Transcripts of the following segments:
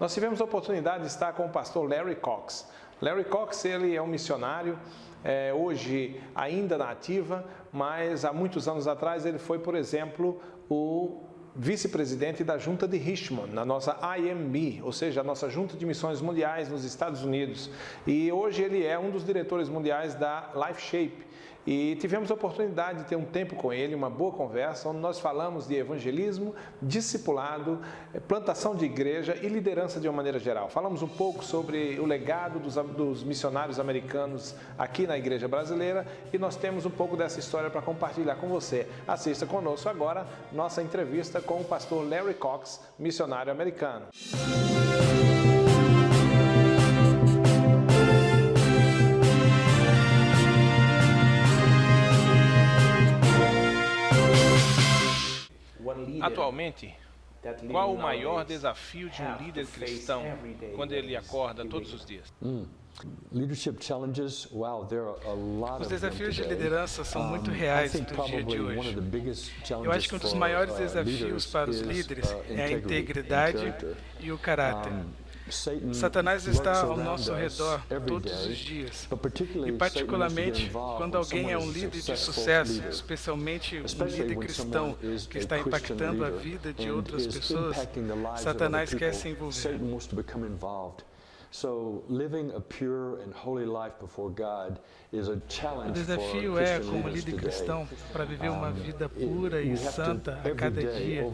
Nós tivemos a oportunidade de estar com o pastor Larry Cox. Larry Cox, ele é um missionário, hoje ainda na ativa, mas há muitos anos atrás ele foi, por exemplo, o vice-presidente da Junta de Richmond, na nossa IMB, ou seja, a nossa Junta de Missões Mundiais nos Estados Unidos. E hoje ele é um dos diretores mundiais da Life Shape. E tivemos a oportunidade de ter um tempo com ele, uma boa conversa, onde nós falamos de evangelismo, discipulado, plantação de igreja e liderança de uma maneira geral. Falamos um pouco sobre o legado dos missionários americanos aqui na igreja brasileira e nós temos um pouco dessa história para compartilhar com você. Assista conosco agora nossa entrevista com o pastor Larry Cox, missionário americano. Atualmente, qual o maior desafio de um líder cristão quando ele acorda todos os dias? Os desafios de liderança são muito reais do dia de hoje. Eu acho que um dos maiores desafios para os líderes é a integridade e o caráter. Satanás está ao nosso redor todos os dias, e particularmente quando alguém é um líder de sucesso, especialmente um líder cristão que está impactando a vida de outras pessoas, Satanás quer se envolver. O desafio é, como líder cristão, para viver uma vida pura e santa a cada dia,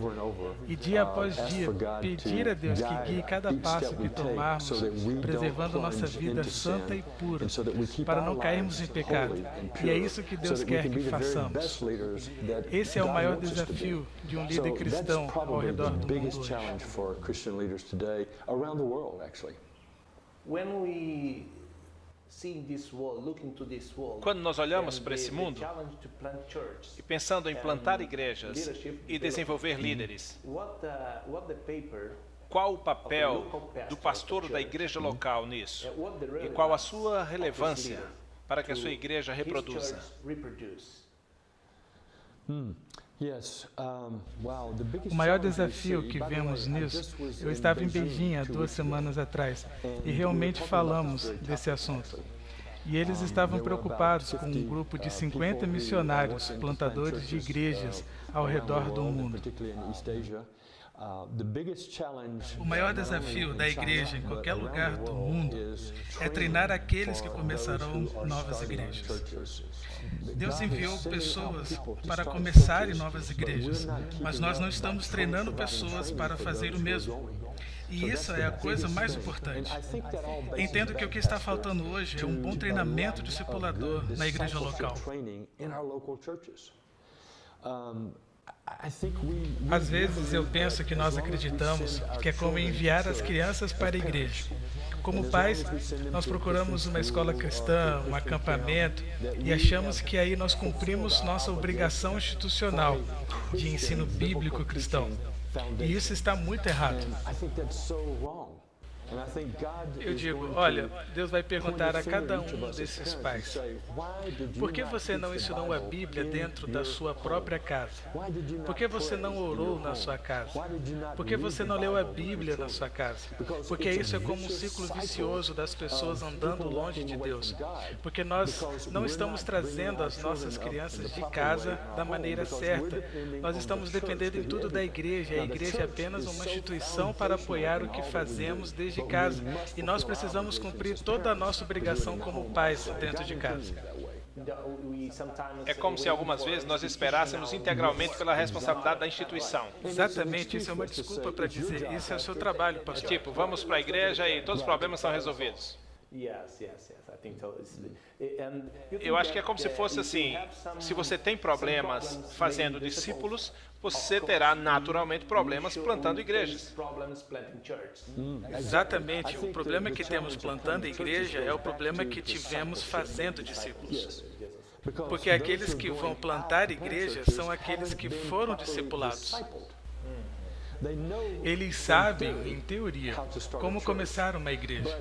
e dia após dia, pedir a Deus que guie cada passo que tomarmos, preservando nossa vida santa e pura, para não cairmos em pecado. E é isso que Deus quer que façamos. Esse é o maior desafio de um líder cristão ao redor do mundo hoje. Quando nós olhamos para esse mundo e pensando em plantar igrejas e desenvolver líderes, qual o papel do pastor da igreja local nisso? E qual a sua relevância para que a sua igreja reproduza? O maior desafio que vemos nisso, eu estava em Beijing há 2 semanas atrás e realmente falamos desse assunto. E eles estavam preocupados com um grupo de 50 missionários, plantadores de igrejas ao redor do mundo. O maior desafio da igreja em qualquer lugar do mundo é treinar aqueles que começarão novas igrejas. Deus enviou pessoas para começarem novas igrejas, mas nós não estamos treinando pessoas para fazer o mesmo. E isso é a coisa mais importante. Entendo que o que está faltando hoje é um bom treinamento discipulador na igreja local. Às vezes eu penso que nós acreditamos que é como enviar as crianças para a igreja. Como pais, nós procuramos uma escola cristã, um acampamento, e achamos que aí nós cumprimos nossa obrigação institucional de ensino bíblico cristão. E isso está muito errado. Eu digo, olha, Deus vai perguntar a cada um desses pais, por que você não ensinou a Bíblia dentro da sua própria casa? Por que você não orou na sua casa? Por que você não leu a Bíblia na sua casa? Porque isso é como um ciclo vicioso das pessoas andando longe de Deus. Porque nós não estamos trazendo as nossas crianças de casa da maneira certa. Nós estamos dependendo em tudo da igreja. A igreja é apenas uma instituição para apoiar o que fazemos desde casa, e nós precisamos cumprir toda a nossa obrigação como pais dentro de casa. É como se algumas vezes nós esperássemos integralmente pela responsabilidade da instituição. Exatamente, isso é uma desculpa para dizer, isso é o seu trabalho, pastor. Tipo, vamos para a igreja e todos os problemas são resolvidos. Eu acho que é como se fosse assim, se você tem problemas fazendo discípulos, você terá naturalmente problemas plantando igrejas. Exatamente, o problema que temos plantando a igreja é o problema que tivemos fazendo discípulos. Porque aqueles que vão plantar igrejas são aqueles que foram discipulados. Eles sabem, em teoria, como começar uma igreja,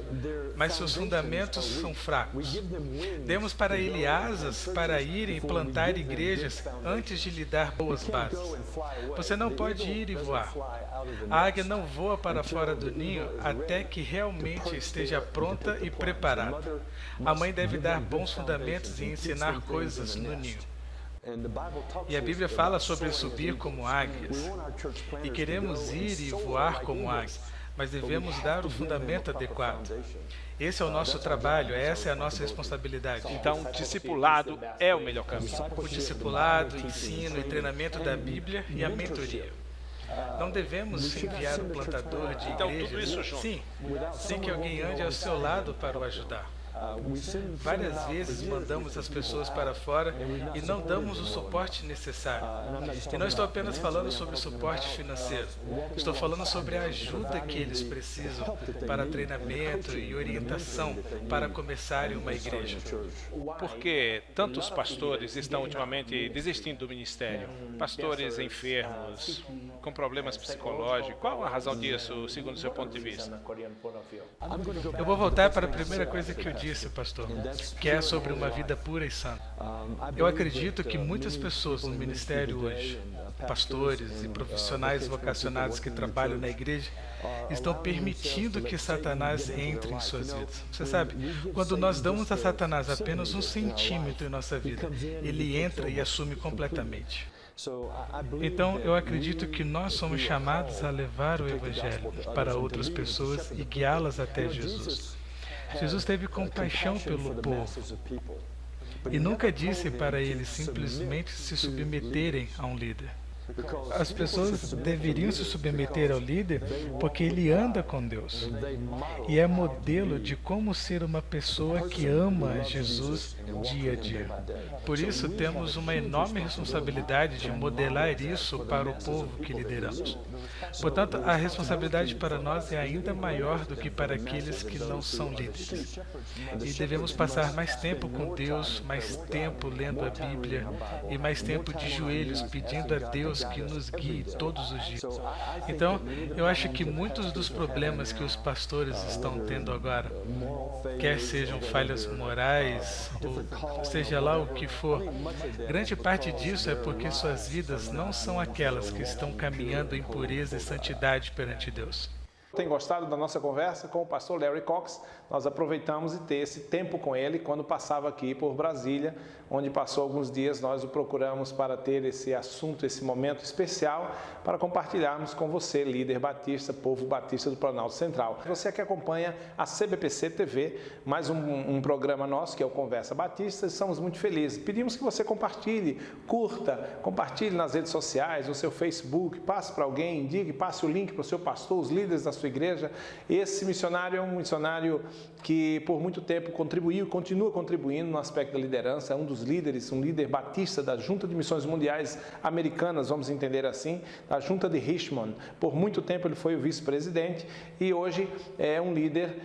mas seus fundamentos são fracos. Demos para ele asas para irem plantar igrejas antes de lhe dar boas bases. Você não pode ir e voar. A águia não voa para fora do ninho até que realmente esteja pronta e preparada. A mãe deve dar bons fundamentos e ensinar coisas no ninho. E a Bíblia fala sobre subir como águias. E queremos ir e voar como águias, mas devemos dar o fundamento adequado. Esse é o nosso trabalho, essa é a nossa responsabilidade. Então, discipulado é o melhor caminho. O discipulado, o ensino e treinamento da Bíblia e a mentoria. Não devemos enviar um plantador de igrejas, então, tudo isso junto. Sim, sem que alguém ande ao seu lado para o ajudar. Várias vezes mandamos as pessoas para fora e não damos o suporte necessário. E não estou apenas falando sobre suporte financeiro. Estou falando sobre a ajuda que eles precisam para treinamento e orientação para começarem uma igreja. Por que tantos pastores estão ultimamente desistindo do ministério? Pastores enfermos, com problemas psicológicos. Qual a razão disso, segundo o seu ponto de vista? Eu vou voltar para a primeira coisa que eu disse, pastor, que é sobre uma vida pura e santa. Eu acredito que muitas pessoas no ministério hoje, pastores e profissionais vocacionados que trabalham na igreja, estão permitindo que Satanás entre em suas vidas. Você sabe, quando nós damos a Satanás apenas 1 centímetro em nossa vida, ele entra e assume completamente. Então, eu acredito que nós somos chamados a levar o Evangelho para outras pessoas e guiá-las até Jesus. Jesus teve compaixão pelo povo e nunca disse para eles simplesmente se submeterem a um líder. As pessoas deveriam se submeter ao líder porque ele anda com Deus e é modelo de como ser uma pessoa que ama Jesus dia a dia. Por isso, temos uma enorme responsabilidade de modelar isso para o povo que lideramos. Portanto, a responsabilidade para nós é ainda maior do que para aqueles que não são líderes. E devemos passar mais tempo com Deus, mais tempo lendo a Bíblia e mais tempo de joelhos pedindo a Deus que nos guie todos os dias. Então, eu acho que muitos dos problemas que os pastores estão tendo agora, quer sejam falhas morais, ou seja lá o que for, grande parte disso é porque suas vidas não são aquelas que estão caminhando em pureza e santidade perante Deus. Tem gostado da nossa conversa com o pastor Larry Cox? Nós aproveitamos de ter esse tempo com ele quando passava aqui por Brasília, onde passou alguns dias. Nós o procuramos para ter esse assunto, esse momento especial para compartilharmos com você, líder batista, povo batista do Planalto Central. Você que acompanha a CBPC TV, mais um programa nosso que é o Conversa Batista, estamos muito felizes. Pedimos que você compartilhe, curta, compartilhe nas redes sociais, no seu Facebook, passe para alguém, indique, passe o link para o seu pastor, os líderes da sua igreja. Esse missionário é um missionário que por muito tempo contribuiu e continua contribuindo no aspecto da liderança, é um dos líderes, um líder batista da Junta de Missões Mundiais Americanas, vamos entender assim, da Junta de Richmond. Por muito tempo ele foi o vice-presidente e hoje é um líder,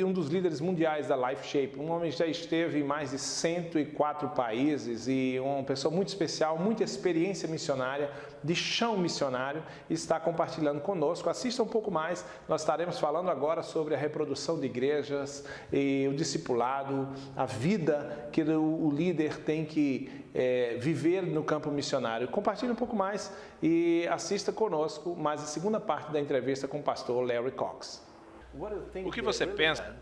um dos líderes mundiais da Life Shape. Um homem que já esteve em mais de 104 países e uma pessoa muito especial, muita experiência missionária, de chão missionário, e está compartilhando conosco. Assista um pouco mais, nós estaremos falando agora sobre a reprodução de igrejas e o discipulado, a vida que o líder tem que viver no campo missionário. Compartilhe um pouco mais e assista conosco mais a segunda parte da entrevista com o pastor Larry Cox. O que você pensa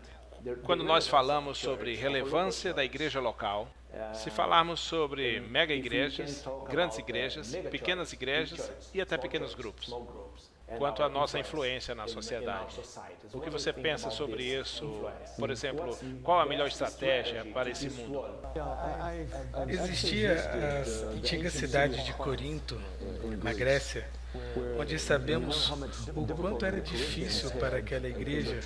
quando nós falamos sobre relevância da igreja local? Se falarmos sobre mega igrejas, grandes igrejas, pequenas igrejas e até pequenos grupos, quanto à nossa influência na sociedade. O que você pensa sobre isso? Por exemplo, qual a melhor estratégia para esse mundo? Existia a antiga cidade de Corinto, na Grécia, onde sabemos o quanto era difícil para aquela igreja,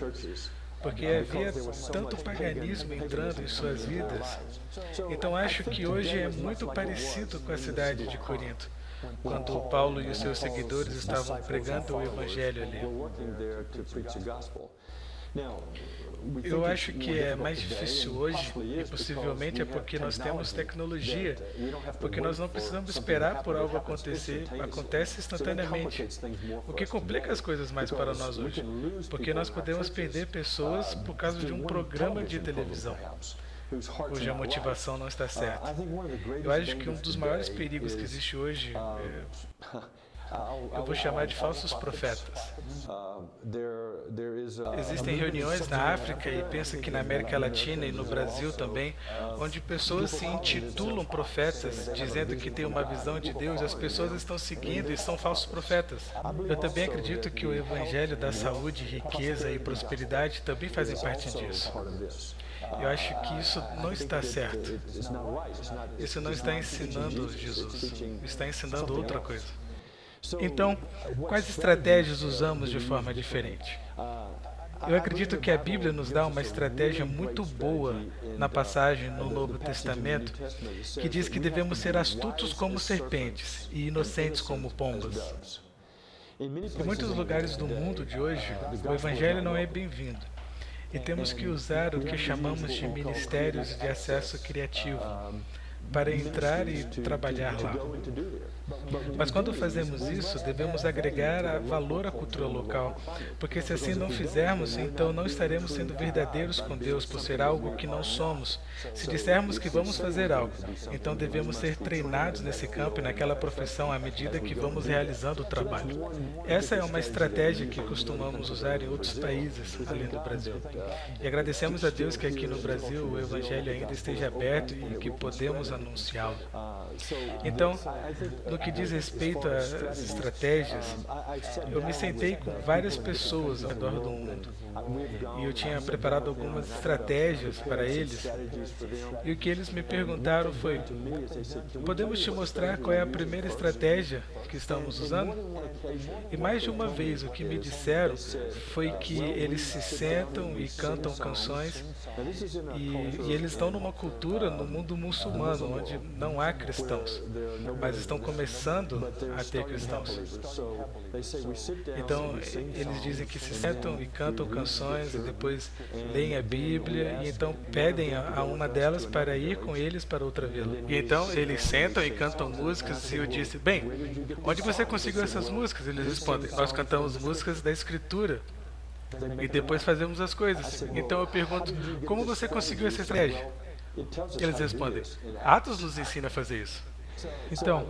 porque havia tanto paganismo entrando em suas vidas. Então acho que hoje é muito parecido com a cidade de Corinto, quando Paulo e os seus seguidores estavam pregando o Evangelho ali. Eu acho que é mais difícil hoje, e possivelmente é porque nós temos tecnologia, porque nós não precisamos esperar por algo acontecer, acontece instantaneamente, o que complica as coisas mais para nós hoje, porque nós podemos perder pessoas por causa de um programa de televisão, cuja motivação não está certa. Eu acho que um dos maiores perigos que existe hoje eu vou chamar de falsos profetas. Existem reuniões na África e penso que na América Latina e no Brasil também, onde pessoas se intitulam profetas, dizendo que têm uma visão de Deus, e as pessoas estão seguindo e são falsos profetas. Eu também acredito que o evangelho da saúde, riqueza e prosperidade também fazem parte disso. Eu acho que isso não está certo. Isso não está ensinando Jesus, está ensinando outra coisa. Então, quais estratégias usamos de forma diferente? Eu acredito que a Bíblia nos dá uma estratégia muito boa na passagem no Novo Testamento, que diz que devemos ser astutos como serpentes e inocentes como pombas. Em muitos lugares do mundo de hoje, o Evangelho não é bem-vindo. E temos que usar o que chamamos de ministérios de acesso criativo para entrar e trabalhar lá. Mas quando fazemos isso, devemos agregar valor à cultura local, porque se assim não fizermos, então não estaremos sendo verdadeiros com Deus por ser algo que não somos. Se dissermos que vamos fazer algo, então devemos ser treinados nesse campo e naquela profissão à medida que vamos realizando o trabalho. Essa é uma estratégia que costumamos usar em outros países, além do Brasil. E agradecemos a Deus que aqui no Brasil o Evangelho ainda esteja aberto e que podemos anunciá-lo. Então, no que diz respeito às estratégias, eu me sentei com várias pessoas ao redor do mundo e eu tinha preparado algumas estratégias para eles, e o que eles me perguntaram foi: podemos te mostrar qual é a primeira estratégia que estamos usando? E mais de uma vez o que me disseram foi que eles se sentam e cantam canções e eles estão numa cultura no mundo muçulmano onde não há cristãos, mas estão começando a ter cristãos. Então eles dizem que se sentam e cantam canções e depois leem a Bíblia e então pedem a uma delas para ir com eles para outra vila. E então eles sentam e cantam músicas e eu disse: bem, onde você conseguiu essas músicas? Eles respondem: nós cantamos músicas da Escritura e depois fazemos as coisas. Então eu pergunto: como você conseguiu essa estratégia? Eles respondem: Atos nos ensina a fazer isso. Então,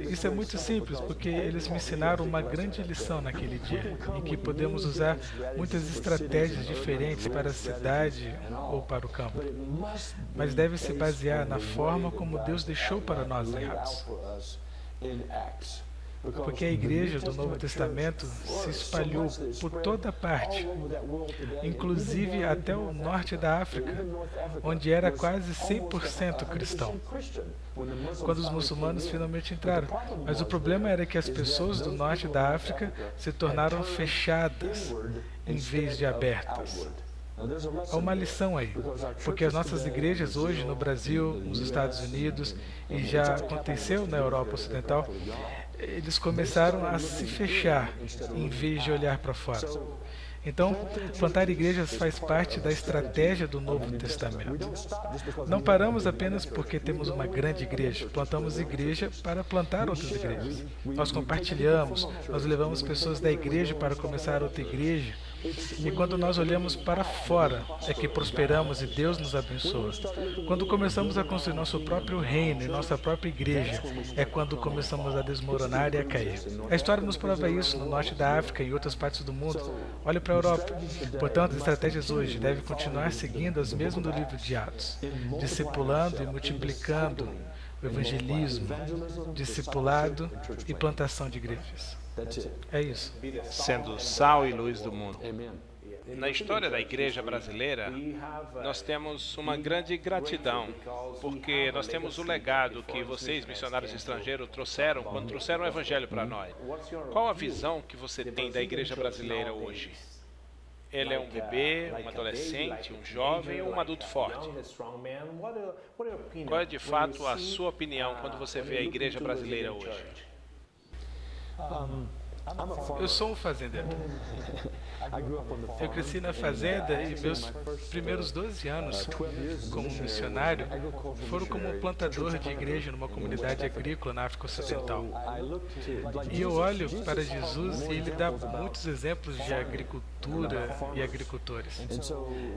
isso é muito simples, porque eles me ensinaram uma grande lição naquele dia, em que podemos usar muitas estratégias diferentes para a cidade ou para o campo, mas deve se basear na forma como Deus deixou para nós em Atos. Porque a igreja do Novo Testamento se espalhou por toda parte, inclusive até o norte da África, onde era quase 100% cristão, quando os muçulmanos finalmente entraram. Mas o problema era que as pessoas do norte da África se tornaram fechadas em vez de abertas. Há uma lição aí, porque as nossas igrejas hoje no Brasil, nos Estados Unidos e já aconteceu na Europa Ocidental, eles começaram a se fechar em vez de olhar para fora. Então, plantar igrejas faz parte da estratégia do Novo Testamento. Não paramos apenas porque temos uma grande igreja, plantamos igreja para plantar outras igrejas. Nós compartilhamos, nós levamos pessoas da igreja para começar outra igreja. E quando nós olhamos para fora, é que prosperamos e Deus nos abençoa. Quando começamos a construir nosso próprio reino e nossa própria igreja, é quando começamos a desmoronar e a cair. A história nos prova isso no norte da África e em outras partes do mundo. Olhe para a Europa. Portanto, as estratégias hoje devem continuar seguindo as mesmas do livro de Atos, discipulando e multiplicando o evangelismo, discipulado e plantação de igrejas. É isso. Sendo sal e luz do mundo. Na história da igreja brasileira, nós temos uma grande gratidão, porque nós temos o legado que vocês, missionários estrangeiros, trouxeram quando trouxeram o evangelho para nós. Qual a visão que você tem da igreja brasileira hoje? Ele é um bebê, um adolescente, um jovem ou um adulto forte? Qual é de fato a sua opinião quando você vê a igreja brasileira hoje? Eu sou um fazendeiro. Eu cresci na fazenda e meus primeiros 12 anos como missionário foram como plantador de igreja numa comunidade agrícola na África Ocidental. E eu olho para Jesus e ele dá muitos exemplos de agricultura e agricultores.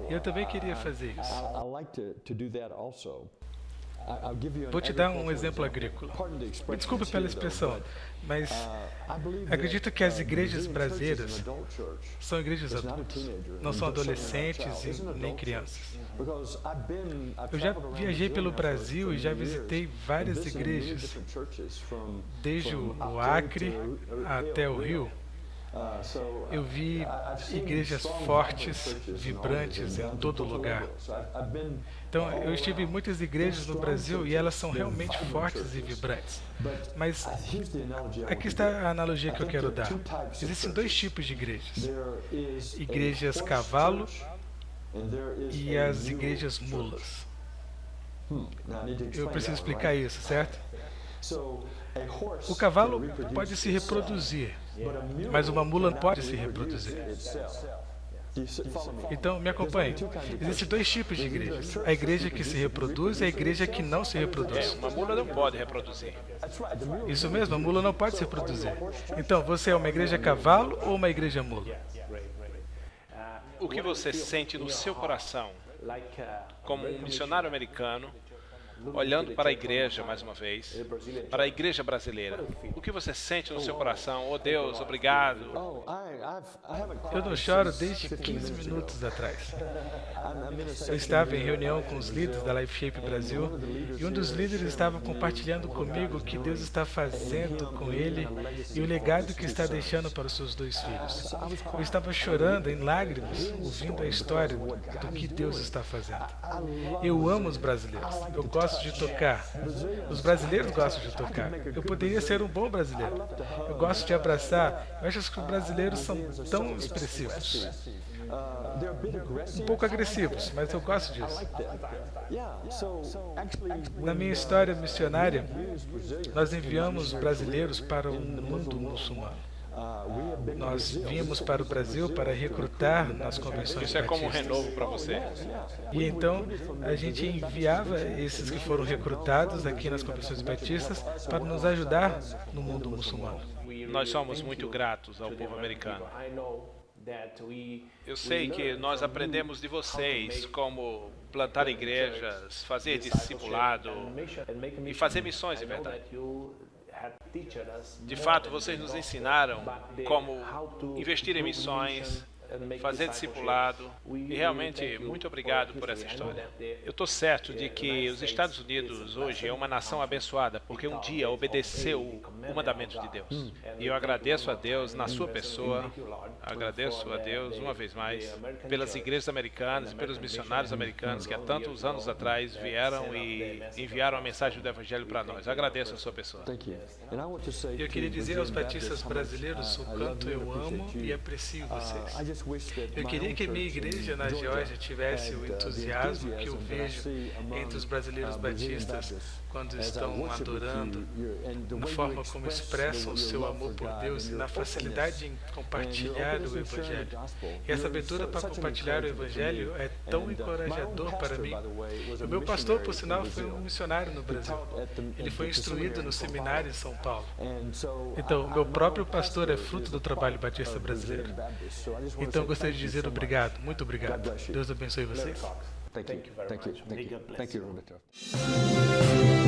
E eu também queria fazer isso. Vou te dar um exemplo agrícola. Me desculpe pela expressão, mas acredito que as igrejas brasileiras são igrejas adultas, não são adolescentes e nem crianças. Eu já viajei pelo Brasil e já visitei várias igrejas, desde o Acre até o Rio. Eu vi igrejas fortes, vibrantes em todo lugar. Então, eu estive em muitas igrejas no Brasil e elas são realmente fortes e vibrantes. Mas aqui está a analogia que eu quero dar. Existem dois tipos de igrejas. Igrejas cavalo e as igrejas mulas. Eu preciso explicar isso, certo? O cavalo pode se reproduzir, mas uma mula não pode se reproduzir. Então, me acompanhe. Existem dois tipos de igrejas. A igreja que se reproduz e a igreja que não se reproduz. Uma mula não pode reproduzir. Isso mesmo, a mula não pode se reproduzir. Então, você é uma igreja cavalo ou uma igreja mula? O que você sente no seu coração, como um missionário americano, olhando para a igreja, mais uma vez, para a igreja brasileira, o que você sente no seu coração? Oh Deus, obrigado. Eu não choro desde 15 minutos atrás. Eu estava em reunião com os líderes da LifeShape Brasil e um dos líderes estava compartilhando comigo o que Deus está fazendo com ele e o legado que está deixando para os seus dois filhos. Eu estava chorando em lágrimas, ouvindo a história do que Deus está fazendo. Eu amo os brasileiros. Eu gosto de tocar. Os brasileiros gostam de tocar. Eu poderia ser um bom brasileiro. Eu gosto de abraçar. Eu acho que os brasileiros são tão expressivos. Um pouco agressivos, mas eu gosto disso. Na minha história missionária, nós enviamos brasileiros para o mundo muçulmano. Nós viemos para o Brasil para recrutar nas convenções batistas. Isso é como um renovo para você. E então, a gente enviava esses que foram recrutados aqui nas convenções batistas para nos ajudar no mundo muçulmano. Nós somos muito gratos ao povo americano. Eu sei que nós aprendemos de vocês como plantar igrejas, fazer discipulado e fazer missões de verdade. De fato, vocês nos ensinaram como investir em missões, fazer discipulado, e realmente muito obrigado por essa história. Eu estou certo de que os Estados Unidos hoje é uma nação abençoada, porque um dia obedeceu o mandamento de Deus. E eu agradeço a Deus na sua pessoa, agradeço a Deus uma vez mais, pelas igrejas americanas e pelos missionários americanos que há tantos anos atrás vieram e enviaram a mensagem do Evangelho para nós. Eu agradeço a sua pessoa. E eu queria dizer aos batistas brasileiros o quanto eu amo e aprecio vocês. Eu queria que minha igreja na Geórgia tivesse o entusiasmo que eu vejo entre os brasileiros batistas quando estão adorando, na forma como expressam o seu amor por Deus e na facilidade em compartilhar o Evangelho. E essa abertura para compartilhar o Evangelho é tão encorajador para mim. O meu pastor, por sinal, foi um missionário no Brasil. Ele foi instruído no seminário em São Paulo. Então, o meu próprio pastor é fruto do trabalho batista brasileiro. Então, gostaria de dizer obrigado, muito obrigado. Deus abençoe vocês. Thank you.